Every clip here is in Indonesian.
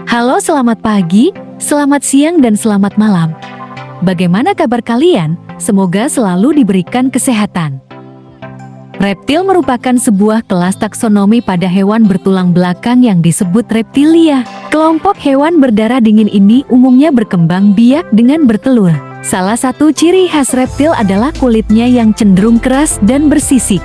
Halo, selamat pagi, selamat siang, dan selamat malam. Bagaimana kabar kalian? Semoga selalu diberikan kesehatan. Reptil merupakan sebuah kelas taksonomi pada hewan bertulang belakang yang disebut reptilia. Kelompok hewan berdarah dingin ini umumnya berkembang biak dengan bertelur. Salah satu ciri khas reptil adalah kulitnya yang cenderung keras dan bersisik.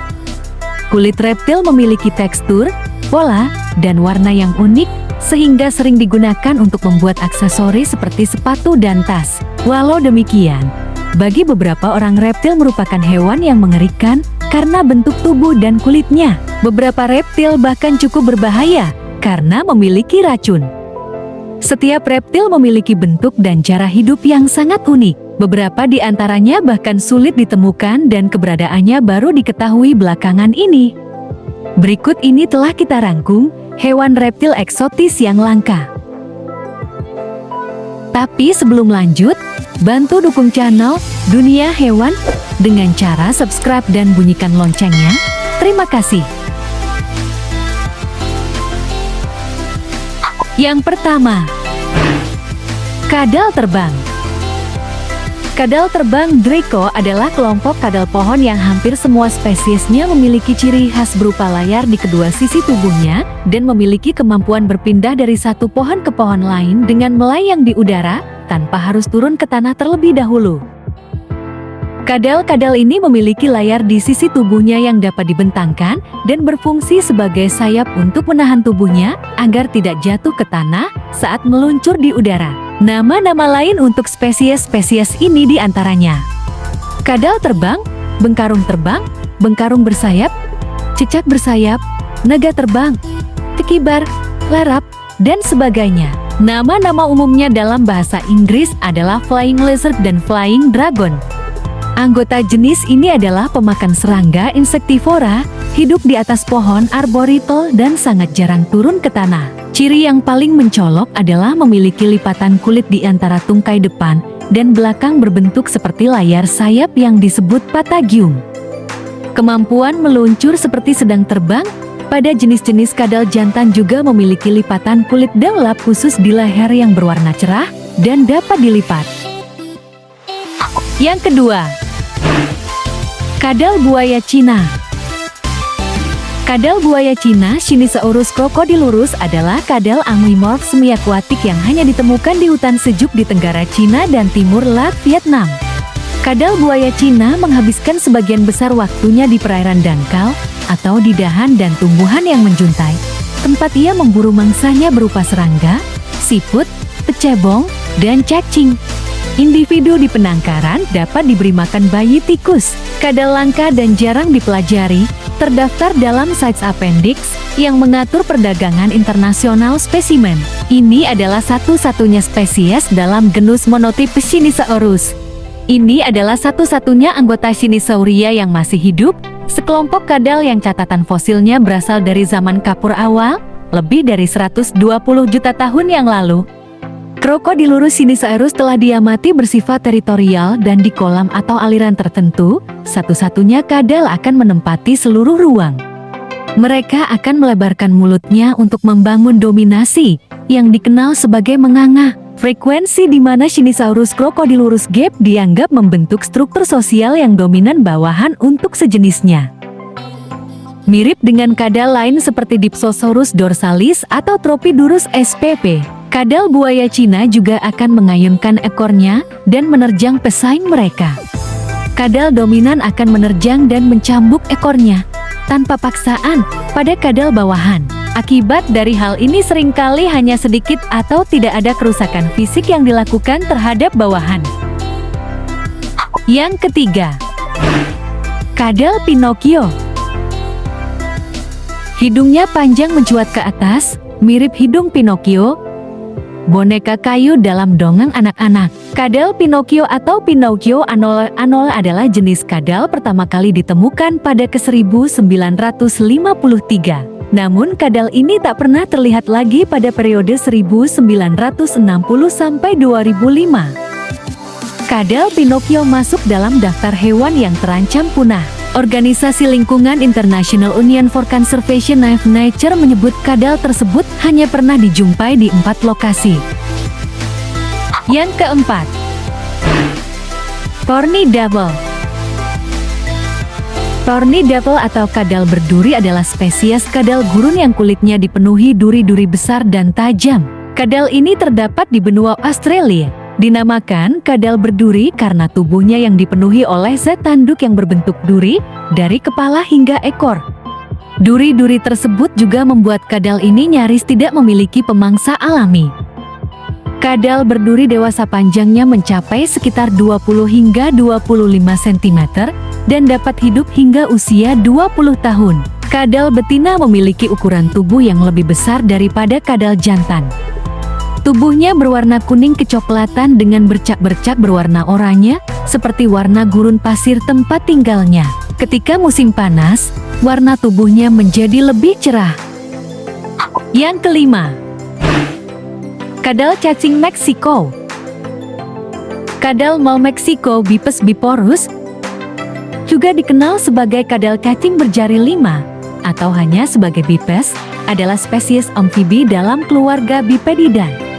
Kulit reptil memiliki tekstur, pola, dan warna yang unik, sehingga sering digunakan untuk membuat aksesoris seperti sepatu dan tas. Walau demikian, bagi beberapa orang reptil merupakan hewan yang mengerikan karena bentuk tubuh dan kulitnya. Beberapa reptil bahkan cukup berbahaya karena memiliki racun. Setiap reptil memiliki bentuk dan cara hidup yang sangat unik. Beberapa di antaranya bahkan sulit ditemukan dan keberadaannya baru diketahui belakangan ini. Berikut ini telah kita rangkum hewan reptil eksotis yang langka. Tapi sebelum lanjut, bantu dukung channel Dunia Hewan dengan cara subscribe dan bunyikan loncengnya. Terima kasih. Yang pertama, kadal terbang. Kadal terbang Draco adalah kelompok kadal pohon yang hampir semua spesiesnya memiliki ciri khas berupa layar di kedua sisi tubuhnya dan memiliki kemampuan berpindah dari satu pohon ke pohon lain dengan melayang di udara tanpa harus turun ke tanah terlebih dahulu. Kadal-kadal ini memiliki layar di sisi tubuhnya yang dapat dibentangkan dan berfungsi sebagai sayap untuk menahan tubuhnya agar tidak jatuh ke tanah saat meluncur di udara. Nama-nama lain untuk spesies-spesies ini diantaranya kadal terbang, bengkarung bersayap, cicak bersayap, naga terbang, tekibar, lerap, dan sebagainya. Nama-nama umumnya dalam bahasa Inggris adalah flying lizard dan flying dragon. Anggota jenis ini adalah pemakan serangga insektivora, hidup di atas pohon arboreal dan sangat jarang turun ke tanah. Ciri yang paling mencolok adalah memiliki lipatan kulit di antara tungkai depan dan belakang berbentuk seperti layar sayap yang disebut patagium. Kemampuan meluncur seperti sedang terbang. Pada jenis-jenis kadal jantan juga memiliki lipatan kulit dan lap khusus di leher yang berwarna cerah dan dapat dilipat. Yang kedua, kadal buaya Cina. Kadal buaya Cina Shinisaurus crocodilurus adalah kadal amphimorph semi-akuatik yang hanya ditemukan di hutan sejuk di Tenggara Cina dan Timur Laut Vietnam. Kadal buaya Cina menghabiskan sebagian besar waktunya di perairan dangkal atau di dahan dan tumbuhan yang menjuntai. Tempat ia memburu mangsanya berupa serangga, siput, kecebong, dan cacing. Individu di penangkaran dapat diberi makan bayi tikus. Kadal langka dan jarang dipelajari, terdaftar dalam CITES Appendix yang mengatur perdagangan internasional spesimen. Ini adalah satu-satunya spesies dalam genus monotipes Shinisaurus. Ini adalah satu-satunya anggota Shinisauria yang masih hidup, sekelompok kadal yang catatan fosilnya berasal dari zaman Kapur awal, lebih dari 120 juta tahun yang lalu. Crocodilurus Shinisaurus telah diamati bersifat teritorial dan di kolam atau aliran tertentu, satu-satunya kadal akan menempati seluruh ruang. Mereka akan melebarkan mulutnya untuk membangun dominasi, yang dikenal sebagai menganga. Frekuensi di mana Shinisaurus Crocodilurus gap dianggap membentuk struktur sosial yang dominan bawahan untuk sejenisnya. Mirip dengan kadal lain seperti Dipsosaurus dorsalis atau Tropidurus spp. Kadal buaya Cina juga akan mengayunkan ekornya dan menerjang pesaing mereka. Kadal dominan akan menerjang dan mencambuk ekornya tanpa paksaan pada kadal bawahan. Akibat dari hal ini seringkali hanya sedikit atau tidak ada kerusakan fisik yang dilakukan terhadap bawahan. Yang ketiga, kadal Pinocchio. Hidungnya panjang mencuat ke atas, mirip hidung Pinocchio, boneka kayu dalam dongeng anak-anak. Kadal Pinocchio atau Pinocchio anole adalah jenis kadal pertama kali ditemukan pada ke-1953. Namun kadal ini tak pernah terlihat lagi pada periode 1960 sampai 2005. Kadal Pinocchio masuk dalam daftar hewan yang terancam punah. Organisasi Lingkungan International Union for Conservation of Nature menyebut kadal tersebut hanya pernah dijumpai di 4 lokasi. Yang keempat, Thorny Devil. Thorny Devil atau kadal berduri adalah spesies kadal gurun yang kulitnya dipenuhi duri-duri besar dan tajam. Kadal ini terdapat di benua Australia. Dinamakan kadal berduri karena tubuhnya yang dipenuhi oleh zat tanduk yang berbentuk duri, dari kepala hingga ekor. Duri-duri tersebut juga membuat kadal ini nyaris tidak memiliki pemangsa alami. Kadal berduri dewasa panjangnya mencapai sekitar 20 hingga 25 cm dan dapat hidup hingga usia 20 tahun. Kadal betina memiliki ukuran tubuh yang lebih besar daripada kadal jantan. Tubuhnya berwarna kuning kecoklatan dengan bercak-bercak berwarna oranye, seperti warna gurun pasir tempat tinggalnya. Ketika musim panas, warna tubuhnya menjadi lebih cerah. Yang kelima, kadal cacing Meksiko. Kadal mau Meksiko Bipes biporus juga dikenal sebagai kadal cacing berjari 5 atau hanya sebagai bipes, adalah spesies amfibi dalam keluarga Bipedidae.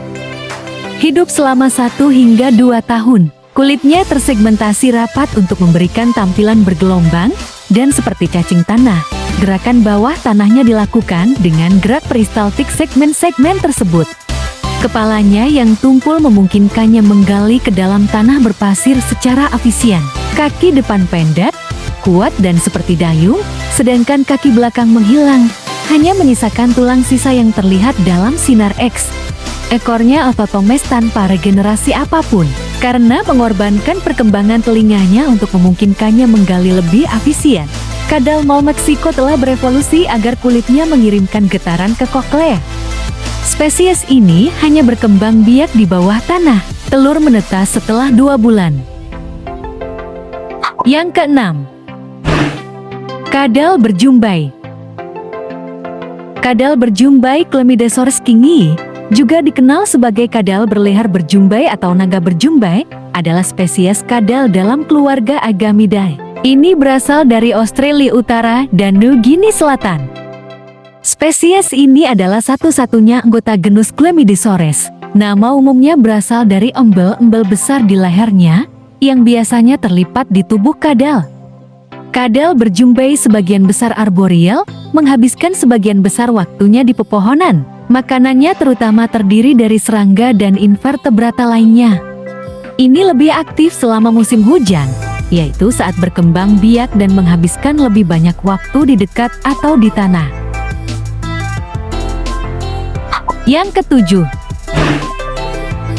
Hidup selama 1 hingga 2 tahun. Kulitnya tersegmentasi rapat untuk memberikan tampilan bergelombang, dan seperti cacing tanah, gerakan bawah tanahnya dilakukan dengan gerak peristaltik segmen-segmen tersebut. Kepalanya yang tumpul memungkinkannya menggali ke dalam tanah berpasir secara efisien. Kaki depan pendek, kuat dan seperti dayung, sedangkan kaki belakang menghilang, hanya menyisakan tulang sisa yang terlihat dalam sinar X. Ekornya ototomes tanpa regenerasi apapun, karena mengorbankan perkembangan telinganya untuk memungkinkannya menggali lebih efisien. Kadal mau Meksiko telah berevolusi agar kulitnya mengirimkan getaran ke koklea. Spesies ini hanya berkembang biak di bawah tanah. Telur menetas setelah 2 bulan. Yang keenam, kadal berjumbai. Kadal berjumbai Chlamydosaurus kingi, juga dikenal sebagai kadal berleher berjumbai atau naga berjumbai, adalah spesies kadal dalam keluarga Agamidae. Ini berasal dari Australia Utara dan New Guinea Selatan. Spesies ini adalah satu-satunya anggota genus Chlamydosaurus. Nama umumnya berasal dari embel-embel besar di lehernya, yang biasanya terlipat di tubuh kadal. Kadal berjumbai sebagian besar arboreal, menghabiskan sebagian besar waktunya di pepohonan. Makanannya terutama terdiri dari serangga dan invertebrata lainnya. Ini lebih aktif selama musim hujan, yaitu saat berkembang biak dan menghabiskan lebih banyak waktu di dekat atau di tanah. Yang ketujuh,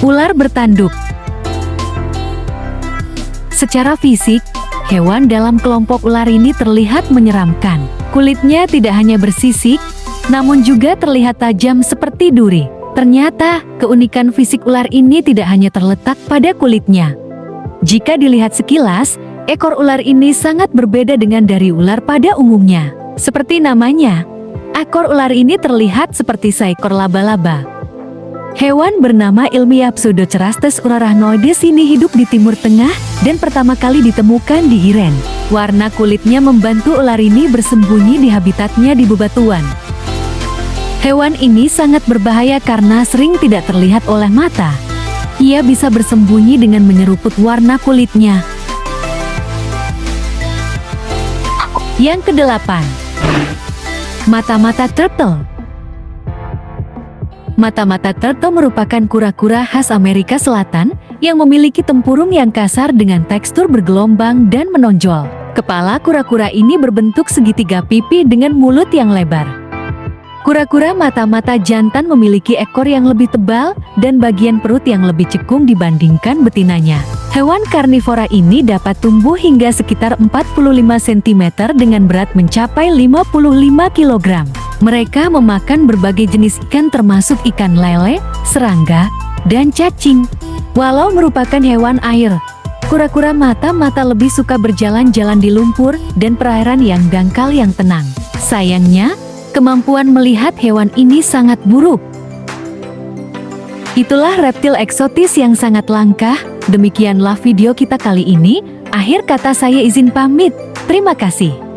ular bertanduk. Secara fisik, hewan dalam kelompok ular ini terlihat menyeramkan. Kulitnya tidak hanya bersisik, namun juga terlihat tajam seperti duri. Ternyata, keunikan fisik ular ini tidak hanya terletak pada kulitnya. Jika dilihat sekilas, ekor ular ini sangat berbeda dengan dari ular pada umumnya. Seperti namanya, ekor ular ini terlihat seperti seekor laba-laba. Hewan bernama ilmiah Pseudocerastes urarachnoides ini hidup di Timur Tengah dan pertama kali ditemukan di Iran. Warna kulitnya membantu ular ini bersembunyi di habitatnya di bebatuan. Hewan ini sangat berbahaya karena sering tidak terlihat oleh mata. Ia bisa bersembunyi dengan menyeruput warna kulitnya. Yang kedelapan, mata-mata turtle. Mata-mata turtle merupakan kura-kura khas Amerika Selatan yang memiliki tempurung yang kasar dengan tekstur bergelombang dan menonjol. Kepala kura-kura ini berbentuk segitiga pipi dengan mulut yang lebar. Kura-kura mata-mata jantan memiliki ekor yang lebih tebal dan bagian perut yang lebih cekung dibandingkan betinanya. Hewan karnivora ini dapat tumbuh hingga sekitar 45 cm dengan berat mencapai 55 kg. Mereka memakan berbagai jenis ikan termasuk ikan lele, serangga, dan cacing. Walau merupakan hewan air, kura-kura mata-mata lebih suka berjalan-jalan di lumpur dan perairan yang dangkal yang tenang. Sayangnya, kemampuan melihat hewan ini sangat buruk. Itulah reptil eksotis yang sangat langka. Demikianlah video kita kali ini. Akhir kata saya izin pamit. Terima kasih.